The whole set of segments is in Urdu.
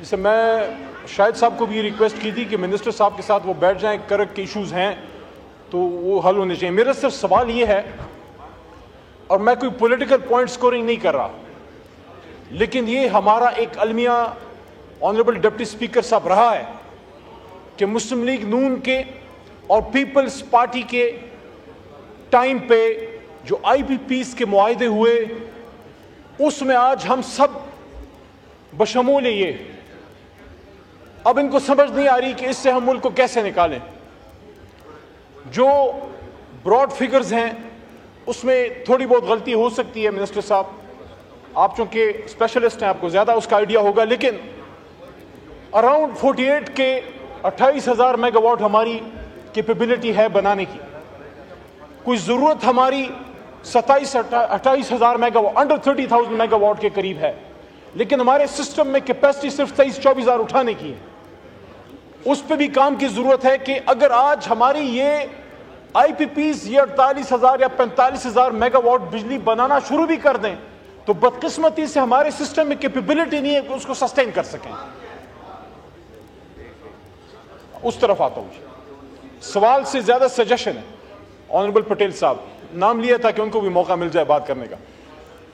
جسے میں شاہد صاحب کو بھی ریکویسٹ کی تھی کہ منسٹر صاحب کے ساتھ وہ بیٹھ جائیں، کرک کے ایشوز ہیں تو وہ حل ہونے چاہیے. میرا صرف سوال یہ ہے، اور میں کوئی پولیٹیکل پوائنٹ سکورنگ نہیں کر رہا، لیکن یہ ہمارا ایک المیہ آنریبل ڈپٹی اسپیکر صاحب رہا ہے کہ مسلم لیگ نون کے اور پیپلز پارٹی کے ٹائم پہ جو آئی پی پیز کے معاہدے ہوئے، اس میں آج ہم سب بشمول یہ اب ان کو سمجھ نہیں آ رہی کہ اس سے ہم ملک کو کیسے نکالیں. جو براڈ فگرز ہیں اس میں تھوڑی بہت غلطی ہو سکتی ہے. منسٹر صاحب آپ چونکہ اسپیشلسٹ ہیں، آپ کو زیادہ اس کا آئیڈیا ہوگا، لیکن اراؤنڈ 48 کے 28,000 میگا واٹ ہماری کیپیبلٹی ہے بنانے کی. کوئی ضرورت ہماری 28,000 mega what, under 30,000 mega what کے قریب ہے، لیکن ہمارے سسٹم میں کیپیسٹی صرف 23-24,000 اٹھانے کی ہے. اس پہ بھی کام کی ضرورت ہے کہ اگر آج ہماری یہ آئی پی پیز یہ 48,000 یا 45,000 میگا واٹ بجلی بنانا شروع بھی کر دیں تو بدقسمتی سے ہمارے سسٹم میں کیپیبلٹی نہیں ہے کہ اس کو سسٹین کر سکیں. اس طرف آتا ہوں. سوال سے زیادہ سجیشن ہے. آنریبل پٹیل صاحب نام لیا تھا کہ ان کو بھی موقع مل جائے بات کرنے کا.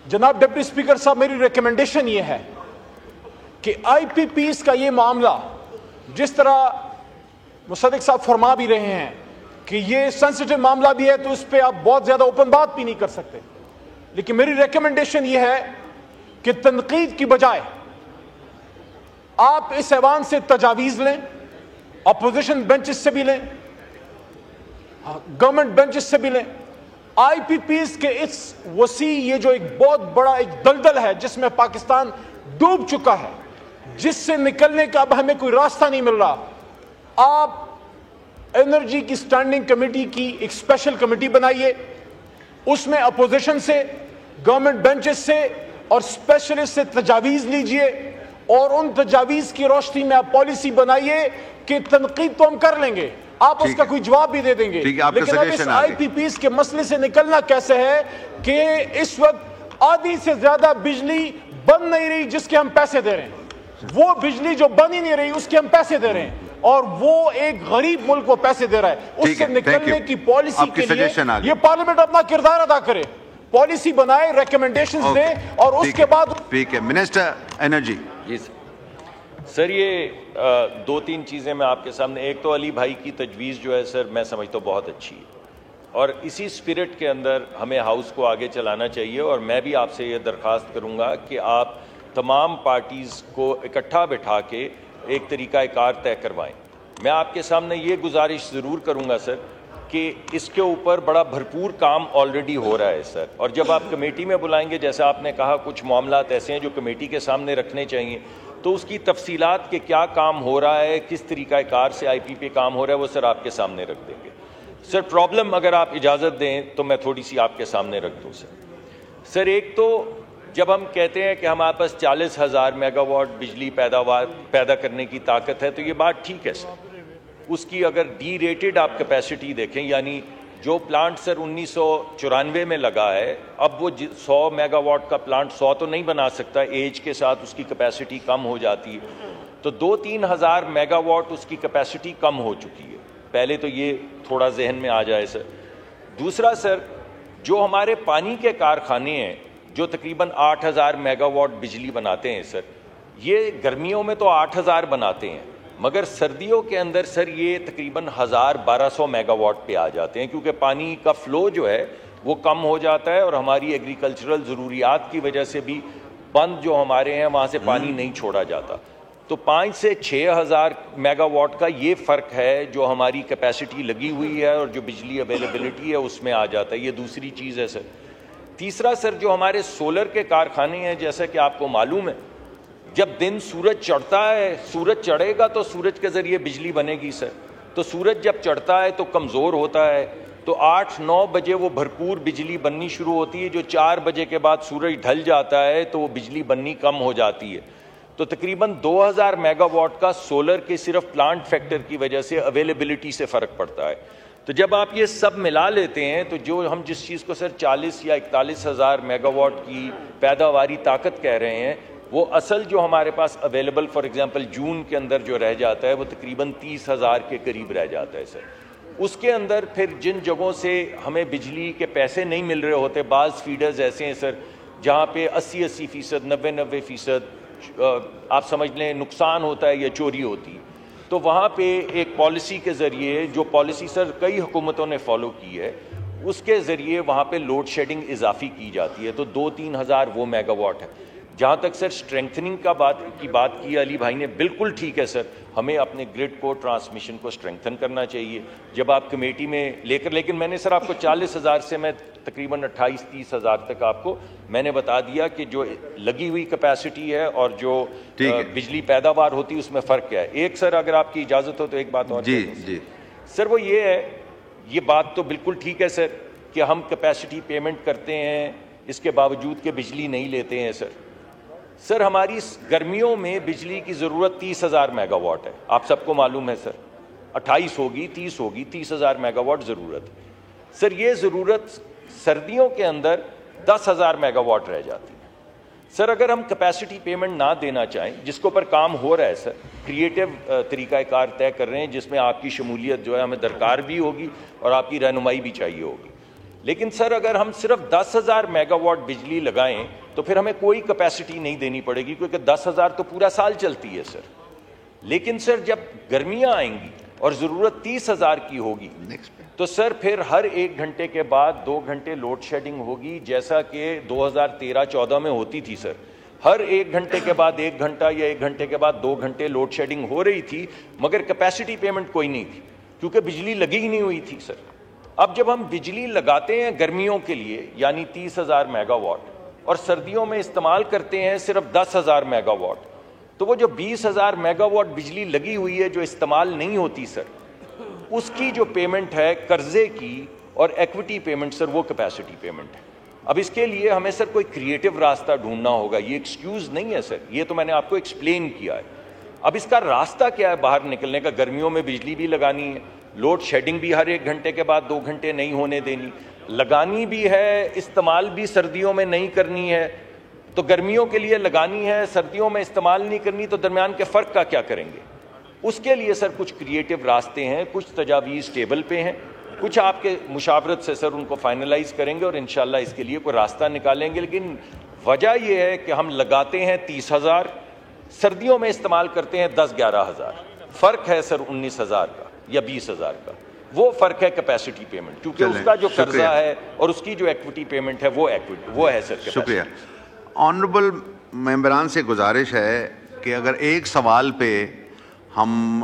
جناب ڈپٹی اسپیکر صاحب، میری ریکمنڈیشن یہ ہے کہ آئی پی پیز کا یہ معاملہ، جس طرح مصدق صاحب فرما بھی رہے ہیں کہ یہ سینسیٹیو معاملہ بھی ہے تو اس پہ آپ بہت زیادہ اوپن بات بھی نہیں کر سکتے، لیکن میری ریکمنڈیشن یہ ہے کہ تنقید کی بجائے آپ اس ایوان سے تجاویز لیں، اپوزیشن بینچز سے بھی لیں، گورنمنٹ بینچز سے بھی لیں. آئی پی پیز کے اس وسیع یہ جو ایک بہت بڑا ایک دلدل ہے جس میں پاکستان ڈوب چکا ہے، جس سے نکلنے کا اب ہمیں کوئی راستہ نہیں مل رہا. آپ انرجی کی سٹینڈنگ کمیٹی کی ایک اسپیشل کمیٹی بنائیے، اس میں اپوزیشن سے، گورنمنٹ بینچز سے اور اسپیشلسٹ سے تجاویز لیجئے، اور ان تجاویز کی روشنی میں آپ پالیسی بنائیے کہ تنقید تو ہم کر لیں گے، آپ اس کا کوئی جواب بھی دے دیں گے، لیکن اب اس آئی پی پیز کے مسئلے سے نکلنا کیسے ہے کہ اس وقت آدھی سے زیادہ بجلی بن نہیں رہی جس کے ہم پیسے دے رہے ہیں، وہ بجلی جو بن ہی نہیں رہی اس کے ہم پیسے دے رہے ہیں، اور وہ ایک غریب ملک کو پیسے دے رہا ہے. اس سے نکلنے کی پالیسی کے لیے یہ پارلیمنٹ اپنا کردار ادا کرے، پالیسی بنائے، ریکمنڈیشنز دے، اور اس کے بعد. ٹھیک ہے. Minister energy. جی سر، یہ دو تین چیزیں میں آپ کے سامنے. ایک تو علی بھائی کی تجویز جو ہے سر میں سمجھتا ہوں بہت اچھی ہے، اور اسی سپرٹ کے اندر ہمیں ہاؤس کو آگے چلانا چاہیے. اور میں بھی آپ سے یہ درخواست کروں گا کہ آپ تمام پارٹیز کو اکٹھا بٹھا کے ایک طریقہ کار طے کروائیں. میں آپ کے سامنے یہ گزارش ضرور کروں گا سر کہ اس کے اوپر بڑا بھرپور کام آلریڈی ہو رہا ہے سر، اور جب آپ کمیٹی میں بلائیں گے، جیسا آپ نے کہا کچھ معاملات ایسے ہیں جو کمیٹی کے سامنے رکھنے چاہیے، تو اس کی تفصیلات کہ کیا کام ہو رہا ہے، کس طریقہ کار سے آئی پی پہ کام ہو رہا ہے، وہ سر آپ کے سامنے رکھ دیں گے. سر پرابلم اگر آپ اجازت دیں تو میں تھوڑی سی آپ کے سامنے رکھ دوں سر. ایک تو جب ہم کہتے ہیں کہ ہمارے پاس 40,000 میگا واٹ بجلی پیدا کرنے کی طاقت ہے، تو یہ بات ٹھیک ہے سر. اس کی اگر ڈی ریٹڈ آپ کیپیسٹی دیکھیں، یعنی جو پلانٹ سر 1994 میں لگا ہے، اب وہ 100 میگا واٹ کا پلانٹ 100 تو نہیں بنا سکتا، ایج کے ساتھ اس کی کیپیسٹی کم ہو جاتی ہے، تو 2-3 ہزار میگا واٹ اس کی کیپیسٹی کم ہو چکی ہے. پہلے تو یہ تھوڑا ذہن میں آ جائے سر. دوسرا سر، جو ہمارے پانی کے کارخانے ہیں جو تقریباً 8,000 میگا واٹ بجلی بناتے ہیں سر، یہ گرمیوں میں تو 8,000 بناتے ہیں، مگر سردیوں کے اندر سر یہ تقریباً 1,200 میگا واٹ پہ آ جاتے ہیں، کیونکہ پانی کا فلو جو ہے وہ کم ہو جاتا ہے، اور ہماری ایگریکلچرل ضروریات کی وجہ سے بھی بند جو ہمارے ہیں وہاں سے پانی نہیں چھوڑا جاتا. تو 5 سے 6,000 میگا واٹ کا یہ فرق ہے جو ہماری کیپیسٹی لگی ہوئی ہے اور جو بجلی اویلیبلٹی ہے اس میں آ جاتا ہے. یہ دوسری چیز ہے سر. تیسرا سر، جو ہمارے سولر کے کارخانے ہیں، جیسا کہ آپ کو معلوم ہے، جب دن سورج چڑھتا ہے، سورج چڑھے گا تو سورج کے ذریعے بجلی بنے گی سر. تو سورج جب چڑھتا ہے تو کمزور ہوتا ہے، تو 8-9 بجے وہ بھرپور بجلی بننی شروع ہوتی ہے. جو 4 بجے کے بعد سورج ڈھل جاتا ہے تو وہ بجلی بننی کم ہو جاتی ہے. تو تقریباً 2,000 میگا واٹ کا سولر کے صرف پلانٹ فیکٹر کی وجہ سے اویلیبلٹی سے فرق پڑتا ہے. تو جب آپ یہ سب ملا لیتے ہیں تو جو ہم جس چیز کو سر 40 یا 41,000 میگا واٹ کی پیداواری طاقت کہہ رہے ہیں، وہ اصل جو ہمارے پاس اویلیبل فار ایگزامپل جون کے اندر جو رہ جاتا ہے وہ تقریباً 30,000 کے قریب رہ جاتا ہے سر. اس کے اندر پھر جن جگہوں سے ہمیں بجلی کے پیسے نہیں مل رہے ہوتے, بعض فیڈرز ایسے ہیں سر جہاں پہ 80% 90% آپ سمجھ لیں نقصان ہوتا ہے یا چوری ہوتی ہے, تو وہاں پہ ایک پالیسی کے ذریعے, جو پالیسی سر کئی حکومتوں نے فالو کی ہے, اس کے ذریعے وہاں پہ لوڈ شیڈنگ اضافی کی جاتی ہے. تو 2-3 ہزار وہ میگا واٹ ہے. جہاں تک سر اسٹرینتھننگ کی بات کی علی بھائی نے, بالکل ٹھیک ہے سر, ہمیں اپنے گرڈ کو ٹرانسمیشن کو اسٹرینتھن کرنا چاہیے جب آپ کمیٹی میں لے کر, لیکن میں نے سر آپ کو 40,000 سے میں تقریباً 28-30 ہزار تک آپ کو میں نے بتا دیا کہ جو لگی ہوئی کیپیسٹی ہے اور جو بجلی پیداوار ہوتی ہے اس میں فرق کیا ہے. ایک سر اگر آپ کی اجازت ہو تو ایک بات اور جی سر, وہ یہ ہے, یہ بات تو بالکل ٹھیک ہے سر کہ ہم کیپیسٹی پیمنٹ کرتے ہیں, اس کے باوجود کہ بجلی نہیں لیتے ہیں سر. سر ہماری گرمیوں میں بجلی کی ضرورت 30,000 میگا واٹ ہے, آپ سب کو معلوم ہے سر. 28 ہوگی 30 ہوگی, 30,000 میگا واٹ ضرورت ہے سر. یہ ضرورت سردیوں کے اندر 10,000 میگا واٹ رہ جاتی ہے سر. اگر ہم کیپیسٹی پیمنٹ نہ دینا چاہیں, جس کے اوپر کام ہو رہا ہے سر, کریٹو طریقہ کار طے کر رہے ہیں جس میں آپ کی شمولیت جو ہے ہمیں درکار بھی ہوگی اور آپ کی رہنمائی بھی چاہیے ہوگی, لیکن سر اگر ہم صرف 10,000 میگا واٹ بجلی لگائیں تو پھر ہمیں کوئی کیپیسٹی نہیں دینی پڑے گی, کیونکہ 10,000 تو پورا سال چلتی ہے سر. لیکن سر جب گرمیاں آئیں گی اور ضرورت 30,000 کی ہوگی تو سر پھر ہر 1 گھنٹے کے بعد 2 گھنٹے لوڈ شیڈنگ ہوگی, جیسا کہ 2013-14 میں ہوتی تھی سر. ہر 1 گھنٹے کے بعد 1 گھنٹہ یا 1 گھنٹے کے بعد 2 گھنٹے لوڈ شیڈنگ ہو رہی تھی, مگر کیپیسٹی پیمنٹ کوئی نہیں تھی کیونکہ بجلی لگی ہی نہیں ہوئی تھی سر. اب جب ہم بجلی لگاتے ہیں گرمیوں کے لیے یعنی 30,000 میگا واٹ اور سردیوں میں استعمال کرتے ہیں صرف 10,000 میگا واٹ, تو وہ جو 20,000 میگا واٹ بجلی لگی ہوئی ہے جو استعمال نہیں ہوتی سر, اس کی جو پیمنٹ ہے قرضے کی اور ایکوٹی پیمنٹ سر, وہ کیپیسٹی پیمنٹ ہے. اب اس کے لیے ہمیں سر کوئی کریٹو راستہ ڈھونڈنا ہوگا, یہ ایکسکیوز نہیں ہے سر, یہ تو میں نے آپ کو ایکسپلین کیا ہے. اب اس کا راستہ کیا ہے باہر نکلنے کا؟ گرمیوں میں بجلی بھی لگانی ہے, لوڈ شیڈنگ بھی ہر 1 گھنٹے کے بعد 2 گھنٹے نہیں ہونے دینی, لگانی بھی ہے, استعمال بھی سردیوں میں نہیں کرنی ہے. تو گرمیوں کے لیے لگانی ہے, سردیوں میں استعمال نہیں کرنی, تو درمیان کے فرق کا کیا کریں گے؟ اس کے لیے سر کچھ کریٹو راستے ہیں, کچھ تجاویز ٹیبل پہ ہیں, کچھ آپ کے مشاورت سے سر ان کو فائنلائز کریں گے اور انشاءاللہ اس کے لیے کوئی راستہ نکالیں گے. لیکن وجہ یہ ہے کہ ہم لگاتے ہیں 30,000, سردیوں میں استعمال کرتے ہیں 10-11 ہزار. فرق ہے سر 19,000 کا یا 20,000 کا, وہ فرق ہے کیپیسٹی پیمنٹ, کیونکہ اس کا جو قرضہ ہے اور اس کی جو ایکوٹی پیمنٹ ہے وہ ہے سر. شکریہ. آنریبل ممبران سے گزارش ہے کہ اگر ایک سوال پہ ہم